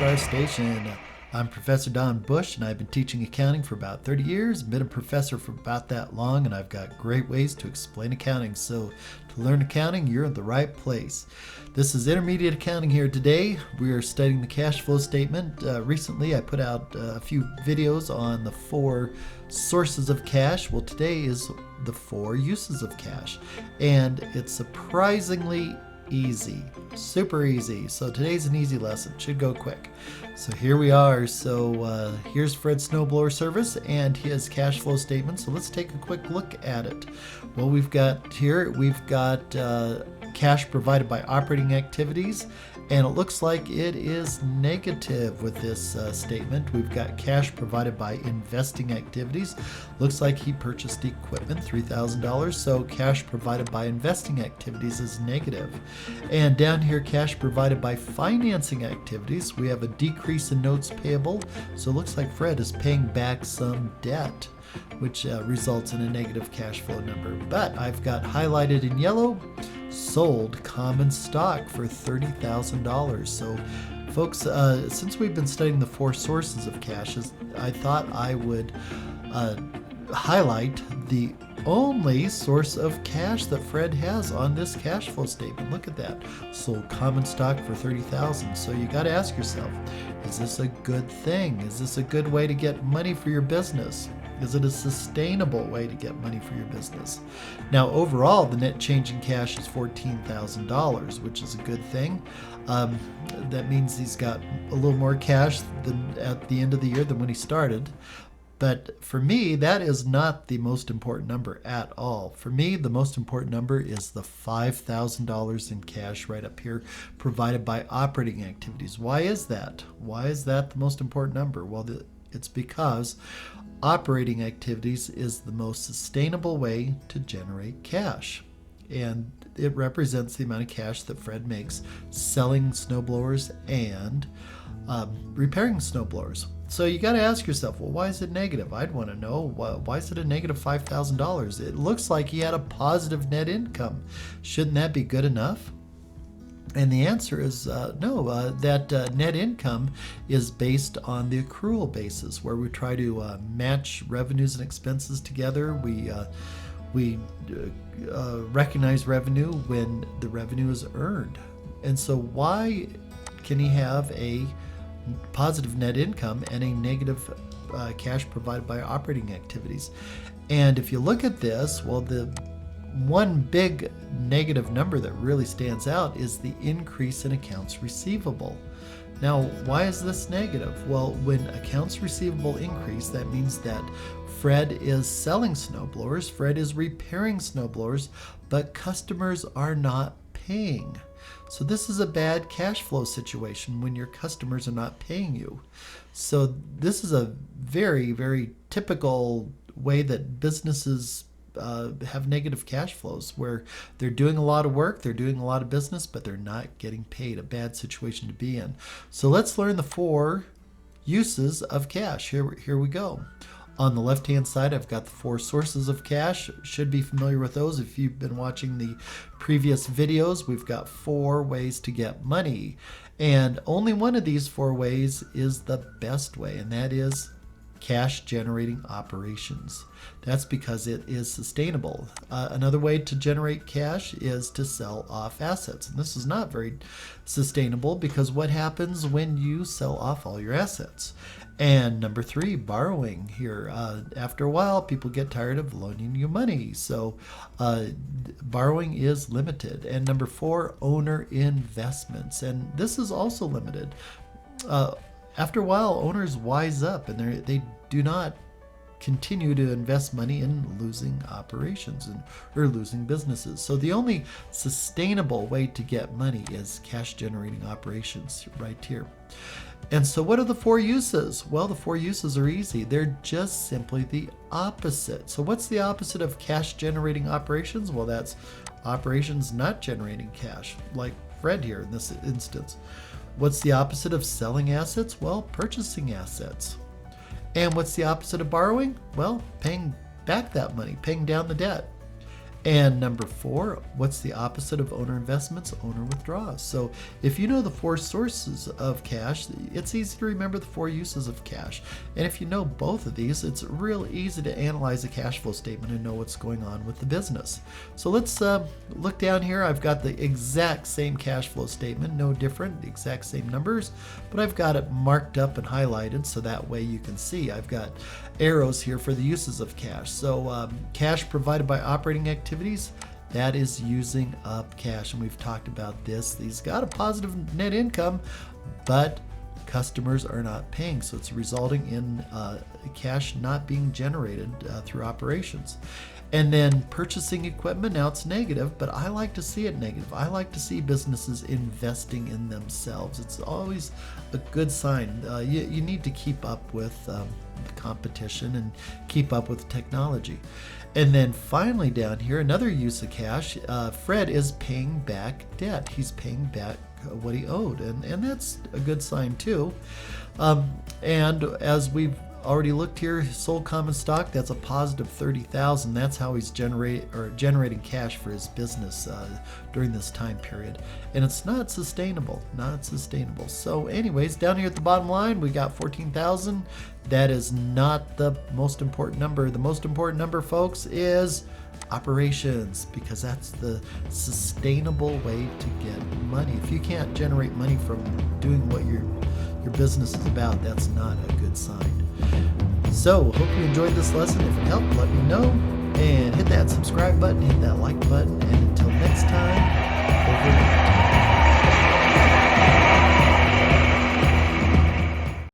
5-star station. I'm Professor Don Bush, and I've been teaching accounting for about 30 years, been a professor for about that long, and I've got great ways to explain accounting. So to learn accounting, you're in the right place. This is Intermediate Accounting here today. We are studying the cash flow statement. Recently, I put out a few videos on the 4 sources of cash. Well, today is the 4 uses of cash, and it's surprisingly easy, super easy. So today's an easy lesson, should go quick. So here we are. So here's Fred's snowblower service and his cash flow statement. So let's take a quick look at it. Well, we've got cash provided by operating activities, and it looks like it is negative with this statement. We've got cash provided by investing activities. Looks like he purchased equipment, $3,000, so cash provided by investing activities is negative. And down here, cash provided by financing activities, we have a decrease in notes payable, so it looks like Fred is paying back some debt, which results in a negative cash flow number. But I've got highlighted in yellow, sold common stock for $30,000. So folks, since we've been studying the 4 sources of cash, I thought I would highlight the only source of cash that Fred has on this cash flow statement. Look at that, sold common stock for $30,000. So you got to ask yourself, is this a good thing? Is this a good way to get money for your business? Is it a sustainable way to get money for your business? Now, overall, the net change in cash is $14,000, which is a good thing. That means he's got a little more cash at the end of the year than when he started. But for me, that is not the most important number at all. For me, the most important number is the $5,000 in cash right up here provided by operating activities. Why is that? Why is that the most important number? Well, it's because operating activities is the most sustainable way to generate cash. And it represents the amount of cash that Fred makes selling snowblowers and repairing snowblowers. So you got to ask yourself, well, why is it negative? I'd want to know, why is it a negative $5,000? It looks like he had a positive net income. Shouldn't that be good enough? And the answer is no. That net income is based on the accrual basis, where we try to match revenues and expenses together. We recognize revenue when the revenue is earned. And so why can he have a positive net income and a negative cash provided by operating activities? And if you look at this, well, the one big negative number that really stands out is the increase in accounts receivable. Now, why is this negative? Well, when accounts receivable increase, that means that Fred is selling snowblowers, Fred is repairing snowblowers, but customers are not paying. So this is a bad cash flow situation when your customers are not paying you. So this is a very, very typical way that businesses have negative cash flows, where they're doing a lot of work, they're doing a lot of business, but they're not getting paid. A bad situation to be in. So let's learn the 4 uses of cash. Here we go. On the left-hand side, I've got the 4 sources of cash. Should be familiar with those if you've been watching the previous videos. We've got 4 ways to get money, and only one of these 4 ways is the best way, and that is cash generating operations. That's because it is sustainable. Another way to generate cash is to sell off assets. And this is not very sustainable, because what happens when you sell off all your assets? And number 3, borrowing here. After a while, people get tired of loaning you money. So borrowing is limited. And number 4, owner investments. And this is also limited. After a while, owners wise up, and they do not continue to invest money in losing operations or losing businesses. So the only sustainable way to get money is cash generating operations right here. And so what are the 4 uses? Well, the 4 uses are easy. They're just simply the opposite. So what's the opposite of cash generating operations? Well, that's operations not generating cash, like Fred here in this instance. What's the opposite of selling assets? Well, purchasing assets. And what's the opposite of borrowing? Well, paying back that money, paying down the debt. And number 4, what's the opposite of owner investments? Owner withdraws. So if you know the 4 sources of cash, it's easy to remember the 4 uses of cash. And if you know both of these, it's real easy to analyze a cash flow statement and know what's going on with the business. So let's look down here. I've got the exact same cash flow statement, no different, the exact same numbers, but I've got it marked up and highlighted so that way you can see. I've got arrows here for the uses of cash. So cash provided by operating activities, that is using up cash, and we've talked about this. He's got a positive net income, but customers are not paying, so it's resulting in cash not being generated through operations. And then purchasing equipment, now it's negative, but I like to see it negative. I like to see businesses investing in themselves. It's always a good sign. You need to keep up with the competition and keep up with technology. And then finally down here, another use of cash, Fred is paying back debt. He's paying back what he owed, and that's a good sign too. And as we've already looked here, sold common stock, that's a positive $30,000. That's how he's generating cash for his business during this time period. And it's not sustainable, So anyways, down here at the bottom line, we got 14,000. That is not the most important number. The most important number, folks, is operations, because that's the sustainable way to get money. If you can't generate money from doing what your business is about, that's not a good sign. So, hope you enjoyed this lesson. If it helped, let me know. And hit that subscribe button, hit that like button. And until next time, over and out.